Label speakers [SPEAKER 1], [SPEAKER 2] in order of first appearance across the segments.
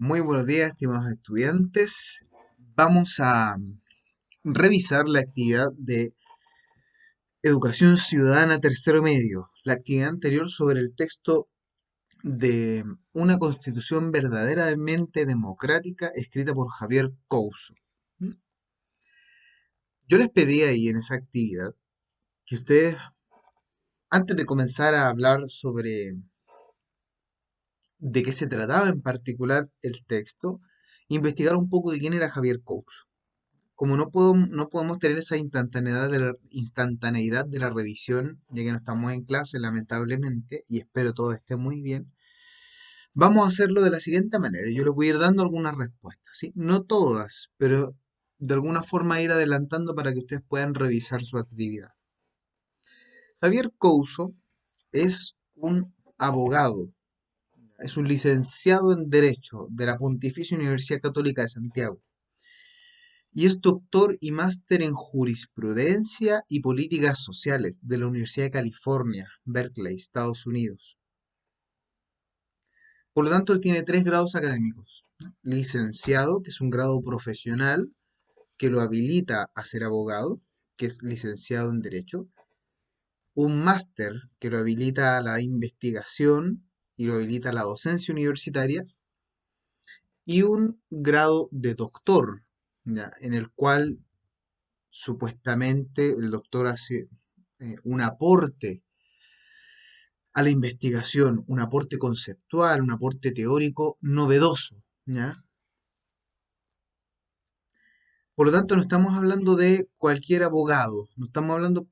[SPEAKER 1] Muy buenos días, estimados estudiantes. Vamos a revisar la actividad de Educación Ciudadana Tercero Medio, la actividad anterior sobre el texto de Una Constitución verdaderamente democrática escrita por Javier Couso. Yo les pedí ahí en esa actividad que ustedes, antes de comenzar a hablar sobre de qué se trataba en particular el texto, investigar un poco de quién era Javier Couso. Como no podemos tener esa instantaneidad de la revisión, ya que no estamos en clase, lamentablemente, y espero todo esté muy bien, vamos a hacerlo de la siguiente manera. Yo les voy a ir dando algunas respuestas, ¿sí? No todas, pero de alguna forma ir adelantando para que ustedes puedan revisar su actividad. Javier Couso es un abogado, es un licenciado en Derecho de la Pontificia Universidad Católica de Santiago. Y es doctor y máster en jurisprudencia y políticas sociales de la Universidad de California, Berkeley, Estados Unidos. Por lo tanto, él tiene 3 grados académicos. Licenciado, que es un grado profesional que lo habilita a ser abogado, que es licenciado en Derecho. Un máster que lo habilita a la investigación y lo habilita a la docencia universitaria. Y un grado de doctor, ¿ya? En el cual supuestamente el doctor hace un aporte a la investigación, un aporte conceptual, un aporte teórico novedoso, ¿ya? Por lo tanto, no estamos hablando de cualquier abogado, no estamos hablando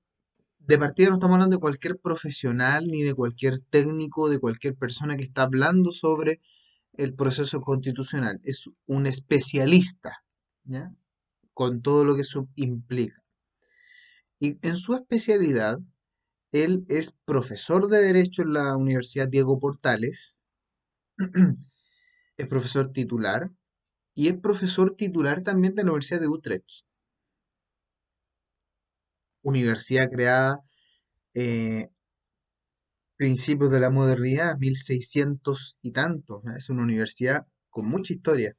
[SPEAKER 1] de partida, no estamos hablando de cualquier profesional ni de cualquier técnico, de cualquier persona que está hablando sobre el proceso constitucional. Es un especialista, ¿ya? Con todo lo que eso implica. Y en su especialidad, él es profesor de Derecho en la Universidad Diego Portales, es profesor titular y es profesor titular también de la Universidad de Utrecht, universidad creada eh, principios de la modernidad, 1600 y tantos, ¿no? Es una universidad con mucha historia.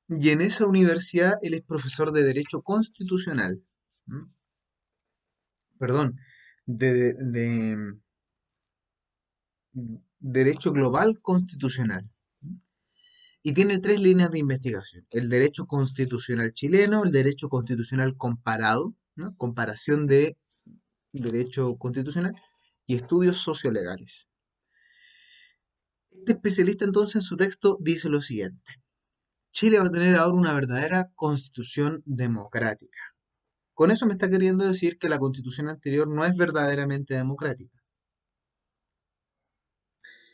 [SPEAKER 1] Y en esa universidad él es profesor de Derecho Constitucional, ¿m? Perdón, de Derecho Global Constitucional. Y tiene 3 líneas de investigación. El derecho constitucional chileno, el derecho constitucional comparado, ¿no? Comparación de derecho constitucional y estudios sociolegales. Este especialista entonces en su texto dice lo siguiente. Chile va a tener ahora una verdadera constitución democrática. Con eso me está queriendo decir que la constitución anterior no es verdaderamente democrática.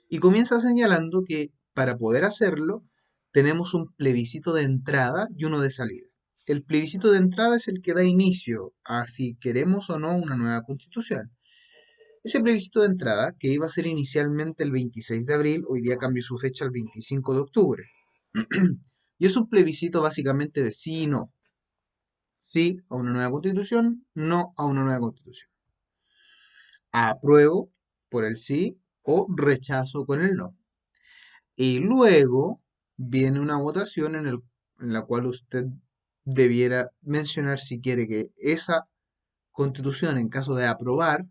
[SPEAKER 1] Y comienza señalando que para poder hacerlo tenemos un plebiscito de entrada y uno de salida. El plebiscito de entrada es el que da inicio a si queremos o no una nueva constitución. Ese plebiscito de entrada, que iba a ser inicialmente el 26 de abril, hoy día cambió su fecha al 25 de octubre. Y es un plebiscito básicamente de sí y no. Sí a una nueva constitución, no a una nueva constitución. Apruebo por el sí o rechazo con el no. Y luego viene una votación en la cual usted debiera mencionar si quiere que esa constitución, en caso de aprobar,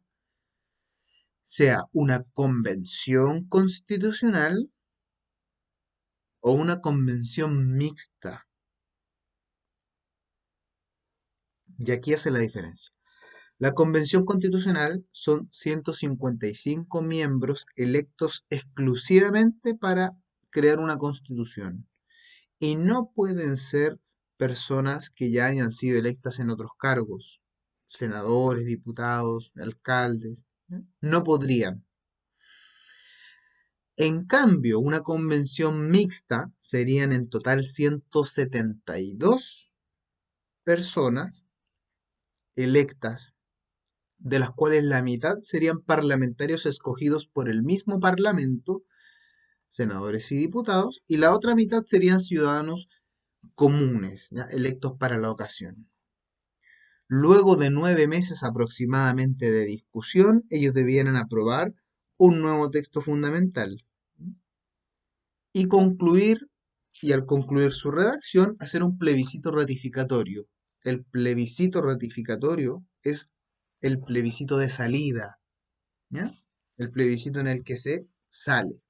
[SPEAKER 1] sea una convención constitucional o una convención mixta. Y aquí hace la diferencia. La convención constitucional son 155 miembros electos exclusivamente para crear una constitución. Y no pueden ser personas que ya hayan sido electas en otros cargos, senadores, diputados, alcaldes, ¿no? No podrían. En cambio, una convención mixta serían en total 172 personas electas, de las cuales la mitad serían parlamentarios escogidos por el mismo parlamento, senadores y diputados, y la otra mitad serían ciudadanos comunes, ¿ya? Electos para la ocasión. Luego de 9 meses aproximadamente de discusión, ellos debieran aprobar un nuevo texto fundamental. y concluir, y al concluir su redacción, hacer un plebiscito ratificatorio. El plebiscito ratificatorio es el plebiscito de salida, ¿ya? El plebiscito en el que se sale.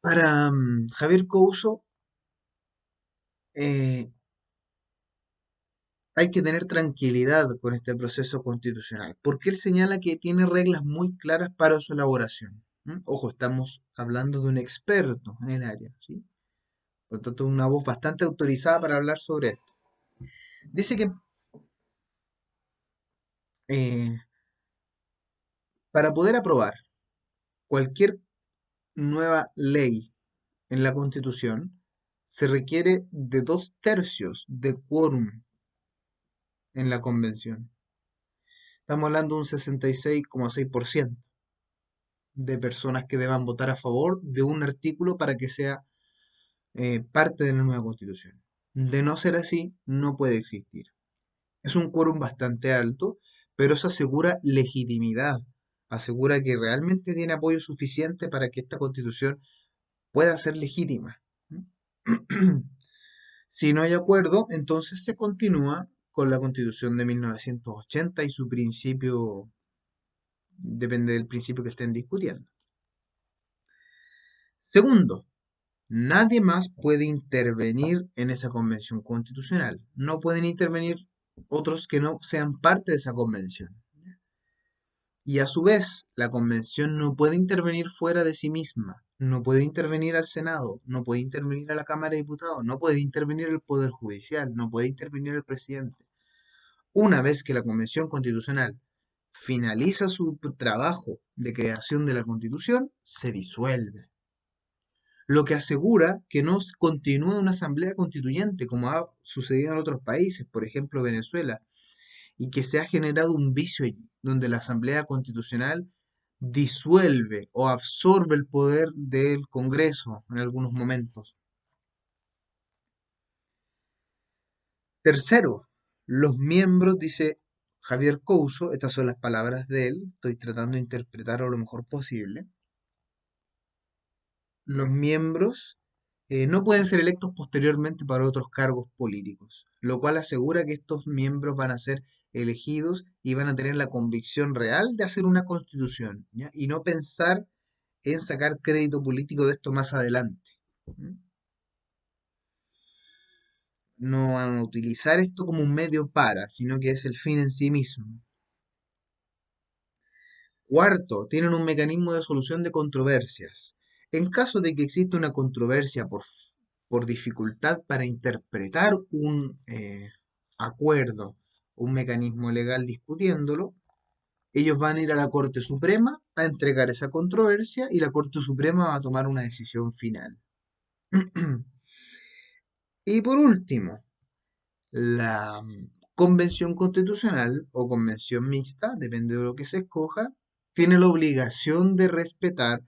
[SPEAKER 1] Para Javier Couso, eh, hay que tener tranquilidad con este proceso constitucional, porque él señala que tiene reglas muy claras para su elaboración. Ojo, estamos hablando de un experto en el área, ¿sí? Por lo tanto, una voz bastante autorizada para hablar sobre esto. Dice que eh, para poder aprobar cualquier nueva ley en la Constitución, se requiere de 2/3 de quórum en la Convención. Estamos hablando de un 66,6% de personas que deban votar a favor de un artículo para que sea parte de la nueva Constitución. De no ser así, no puede existir. Es un quórum bastante alto, pero eso asegura legitimidad, asegura que realmente tiene apoyo suficiente para que esta Constitución pueda ser legítima. Si no hay acuerdo, entonces se continúa con la Constitución de 1980 y su principio depende del principio que estén discutiendo. Segundo, nadie más puede intervenir en esa convención constitucional. No pueden intervenir otros que no sean parte de esa convención. Y a su vez, la convención no puede intervenir fuera de sí misma. No puede intervenir al Senado, no puede intervenir a la Cámara de Diputados, no puede intervenir el Poder Judicial, no puede intervenir el presidente. Una vez que la Convención Constitucional finaliza su trabajo de creación de la Constitución, se disuelve, lo que asegura que no continúe una asamblea constituyente como ha sucedido en otros países, por ejemplo Venezuela, y que se ha generado un vicio allí, donde la asamblea constitucional disuelve o absorbe el poder del Congreso en algunos momentos. Tercero, los miembros, dice Javier Couso, estas son las palabras de él, estoy tratando de interpretarlo lo mejor posible. Los miembros no pueden ser electos posteriormente para otros cargos políticos, lo cual asegura que estos miembros van a ser elegidos y van a tener la convicción real de hacer una constitución, ¿ya? Y no pensar en sacar crédito político de esto más adelante. ¿Mm? No van a utilizar esto como un medio para, sino que es el fin en sí mismo. Cuarto, tienen un mecanismo de solución de controversias. En caso de que exista una controversia por dificultad para interpretar un acuerdo, un mecanismo legal discutiéndolo, ellos van a ir a la Corte Suprema a entregar esa controversia y la Corte Suprema va a tomar una decisión final. Y por último, la convención constitucional o convención mixta, depende de lo que se escoja, tiene la obligación de respetar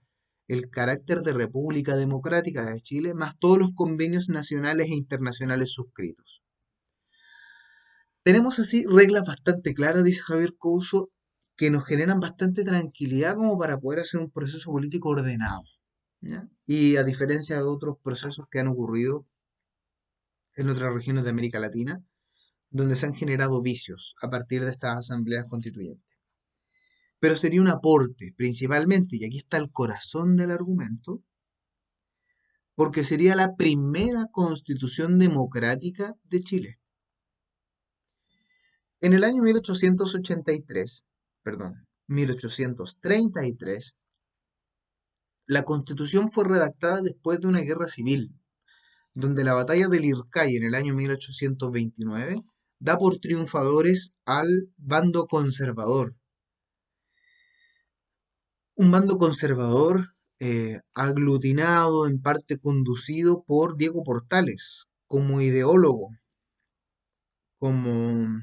[SPEAKER 1] el carácter de República Democrática de Chile, más todos los convenios nacionales e internacionales suscritos. Tenemos así reglas bastante claras, dice Javier Couso, que nos generan bastante tranquilidad como para poder hacer un proceso político ordenado, ¿ya? Y a diferencia de otros procesos que han ocurrido en otras regiones de América Latina, donde se han generado vicios a partir de estas asambleas constituyentes. Pero sería un aporte, principalmente, y aquí está el corazón del argumento, porque sería la primera constitución democrática de Chile. En el año 1883, perdón, 1833, la constitución fue redactada después de una guerra civil, donde la batalla del Ircay en el año 1829 da por triunfadores al bando conservador, un bando conservador aglutinado, en parte conducido por Diego Portales, como ideólogo, como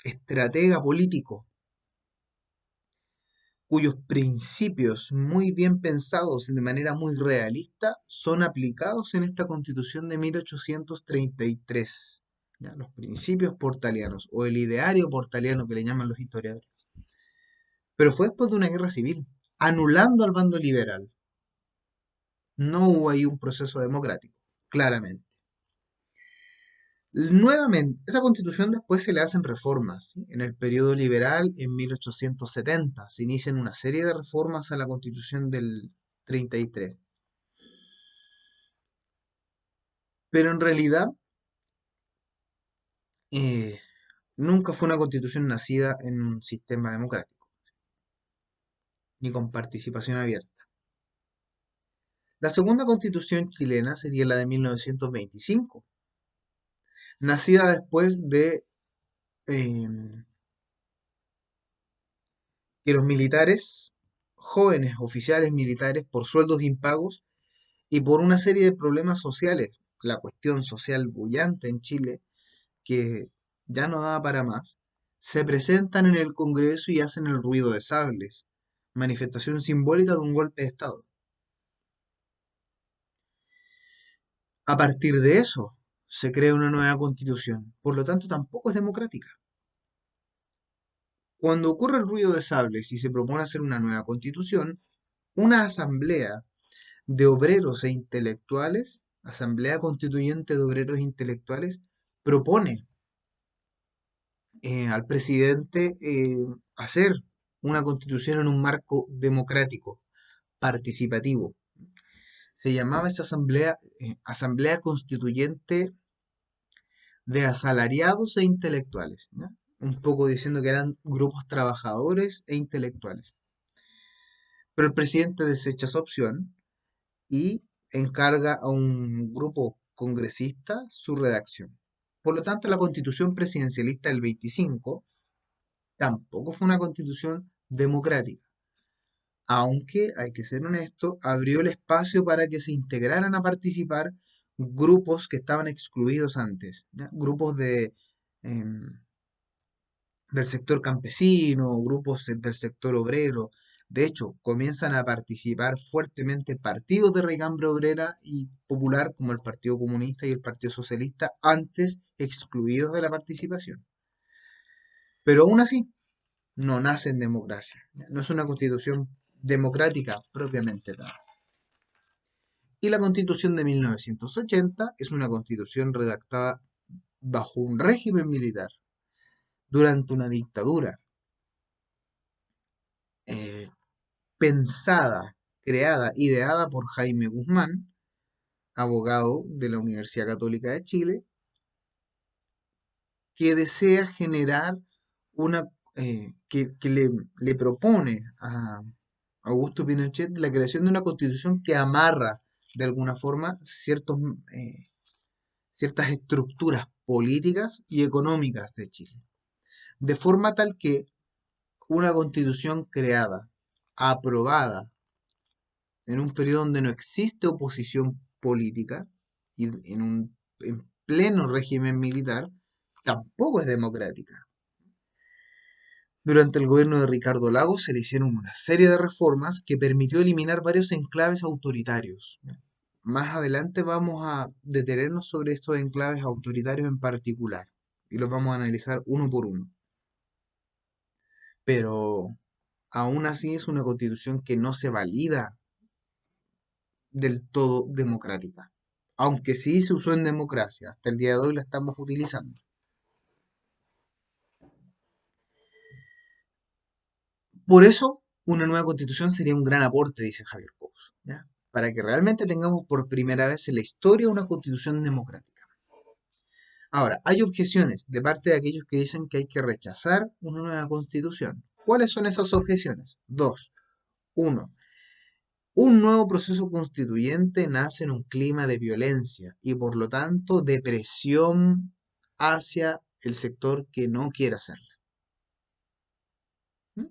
[SPEAKER 1] estratega político, cuyos principios muy bien pensados de manera muy realista son aplicados en esta constitución de 1833. ¿Ya? Los principios portalianos o el ideario portaliano que le llaman los historiadores. Pero fue después de una guerra civil. anulando al bando liberal. No hubo ahí un proceso democrático, claramente. Nuevamente, esa constitución después se le hacen reformas, ¿sí? En el periodo liberal, en 1870, se inician una serie de reformas a la constitución del 33. Pero en realidad, eh, nunca fue una constitución nacida en un sistema democrático, ni con participación abierta. La segunda constitución chilena sería la de 1925, nacida después de eh, que los militares, jóvenes oficiales militares, por sueldos impagos y por una serie de problemas sociales, la cuestión social bullante en Chile, que ya no daba para más, se presentan en el Congreso y hacen el ruido de sables, manifestación simbólica de un golpe de Estado. A partir de eso, se crea una nueva constitución, por lo tanto tampoco es democrática. Cuando ocurre el ruido de sables y se propone hacer una nueva constitución, una asamblea de obreros e intelectuales, asamblea constituyente de obreros e intelectuales, propone al presidente hacer una constitución en un marco democrático, participativo. Se llamaba esa asamblea Asamblea Constituyente de Asalariados e Intelectuales, ¿no? Un poco diciendo que eran grupos trabajadores e intelectuales. Pero el presidente desecha esa opción y encarga a un grupo congresista su redacción. Por lo tanto, la constitución presidencialista del 25 tampoco fue una constitución democrática, aunque, hay que ser honesto, abrió el espacio para que se integraran a participar grupos que estaban excluidos antes, ¿ya? Grupos em, del sector campesino, grupos del sector obrero. De hecho, comienzan a participar fuertemente partidos de raigambre obrera y popular como el Partido Comunista y el Partido Socialista, antes excluidos de la participación. Pero aún así, no nace en democracia. No es una constitución democrática propiamente tal. Y la constitución de 1980 es una constitución redactada bajo un régimen militar, durante una dictadura, eh, pensada, creada, ideada por Jaime Guzmán, abogado de la Universidad Católica de Chile, que desea generar una, que le propone a Augusto Pinochet la creación de una constitución que amarra de alguna forma ciertas estructuras políticas y económicas de Chile, de forma tal que una constitución creada, aprobada en un periodo donde no existe oposición política y en pleno régimen militar, tampoco es democrática. Durante el gobierno de Ricardo Lagos se le hicieron una serie de reformas que permitió eliminar varios enclaves autoritarios. Más adelante vamos a detenernos sobre estos enclaves autoritarios en particular y los vamos a analizar uno por uno. Pero aún así es una constitución que no se valida del todo democrática, aunque sí se usó en democracia, hasta el día de hoy la estamos utilizando. Por eso, una nueva constitución sería un gran aporte, dice Javier Cobos, ¿ya? Para que realmente tengamos por primera vez en la historia una constitución democrática. Ahora, hay objeciones de parte de aquellos que dicen que hay que rechazar una nueva constitución. ¿Cuáles son esas objeciones? Dos. Uno, un nuevo proceso constituyente nace en un clima de violencia y por lo tanto de presión hacia el sector que no quiere hacerlo. ¿Mm?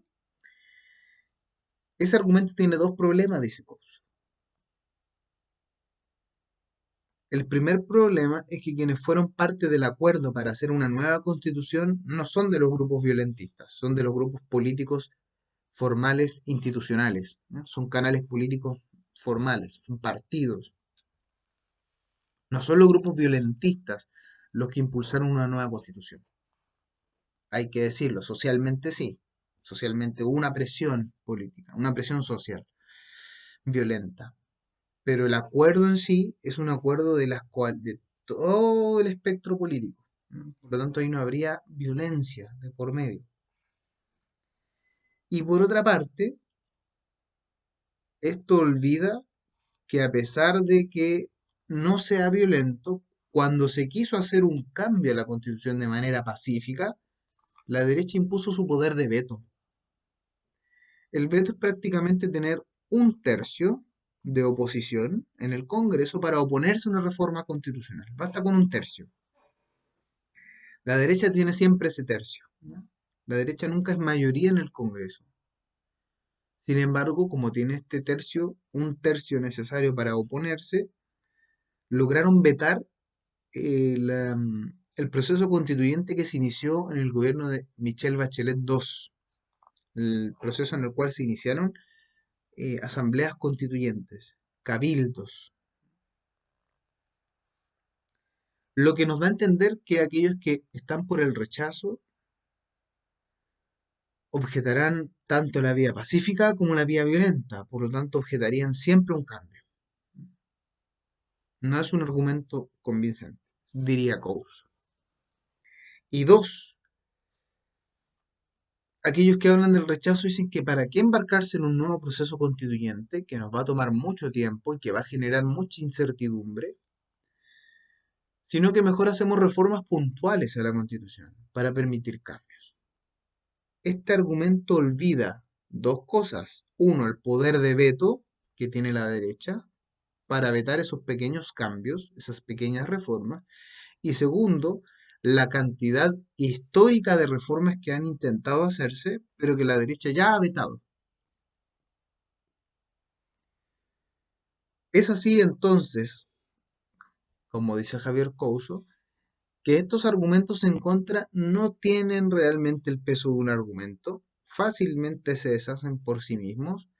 [SPEAKER 1] Ese argumento tiene dos problemas, dice Coase. El primer problema es que quienes fueron parte del acuerdo para hacer una nueva constitución no son de los grupos violentistas, son de los grupos políticos formales institucionales, ¿no? Son canales políticos formales, son partidos. No son los grupos violentistas los que impulsaron una nueva constitución. Hay que decirlo, socialmente sí. socialmente, hubo una presión política, una presión social violenta. Pero el acuerdo en sí es un acuerdo de todo el espectro político. ¿No? Por lo tanto, ahí no habría violencia de por medio. Y por otra parte, esto olvida que a pesar de que no sea violento, cuando se quiso hacer un cambio a la Constitución de manera pacífica, la derecha impuso su poder de veto. El veto es prácticamente tener un tercio de oposición en el Congreso para oponerse a una reforma constitucional. Basta con un tercio. La derecha tiene siempre ese tercio. ¿No? La derecha nunca es mayoría en el Congreso. Sin embargo, como tiene este tercio, un tercio necesario para oponerse, lograron vetar el proceso constituyente que se inició en el gobierno de Michelle Bachelet II, el proceso en el cual se iniciaron asambleas constituyentes, cabildos, lo que nos da a entender que aquellos que están por el rechazo objetarán tanto la vía pacífica como la vía violenta, por lo tanto objetarían siempre un cambio. No es un argumento convincente, diría Coase. Y dos, aquellos que hablan del rechazo dicen que para qué embarcarse en un nuevo proceso constituyente que nos va a tomar mucho tiempo y que va a generar mucha incertidumbre, sino que mejor hacemos reformas puntuales a la Constitución para permitir cambios. Este argumento olvida dos cosas. Uno, el poder de veto que tiene la derecha para vetar esos pequeños cambios, esas pequeñas reformas. Y segundo, la cantidad histórica de reformas que han intentado hacerse, pero que la derecha ya ha vetado. Es así entonces, como dice Javier Couso, que estos argumentos en contra no tienen realmente el peso de un argumento, fácilmente se deshacen por sí mismos,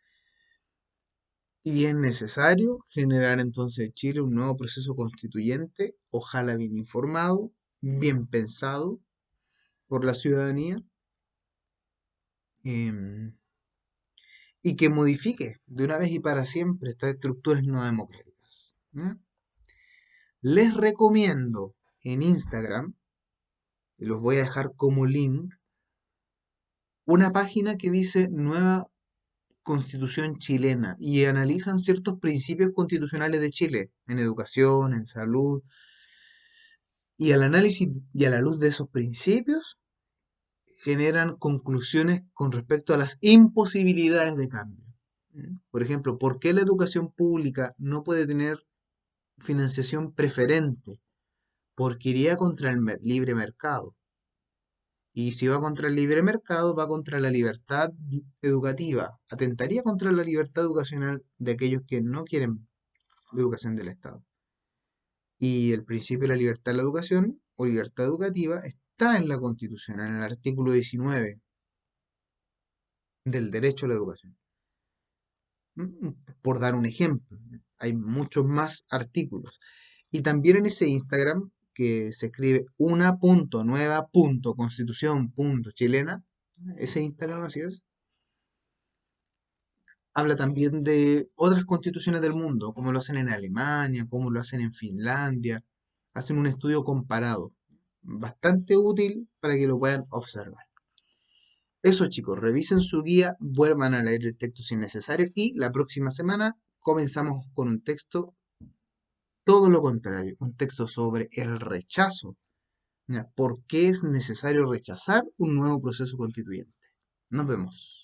[SPEAKER 1] y es necesario generar entonces en Chile un nuevo proceso constituyente, ojalá bien informado, bien pensado por la ciudadanía, em, y que modifique de una vez y para siempre estas estructuras no democráticas. ¿Ya? Les recomiendo en Instagram, y los voy a dejar como link, una página que dice Nueva Constitución Chilena y analizan ciertos principios constitucionales de Chile en educación, en salud, y al análisis y a la luz de esos principios generan conclusiones con respecto a las imposibilidades de cambio. Por ejemplo, ¿por qué la educación pública no puede tener financiación preferente? Porque iría contra el libre mercado. Y si va contra el libre mercado, va contra la libertad educativa. Atentaría contra la libertad educacional de aquellos que no quieren la educación del Estado. Y el principio de la libertad de la educación o libertad educativa está en la Constitución, en el artículo 19 del derecho a la educación. Por dar un ejemplo, hay muchos más artículos. Y también en ese Instagram, que se escribe una.nueva.constitución.chilena, ese Instagram así es, habla también de otras constituciones del mundo, como lo hacen en Alemania, como lo hacen en Finlandia, hacen un estudio comparado, bastante útil para que lo puedan observar. Eso chicos, revisen su guía, vuelvan a leer el texto si es necesario y la próxima semana comenzamos con un texto todo lo contrario, un texto sobre el rechazo. ¿Ya? ¿Por qué es necesario rechazar un nuevo proceso constituyente? Nos vemos.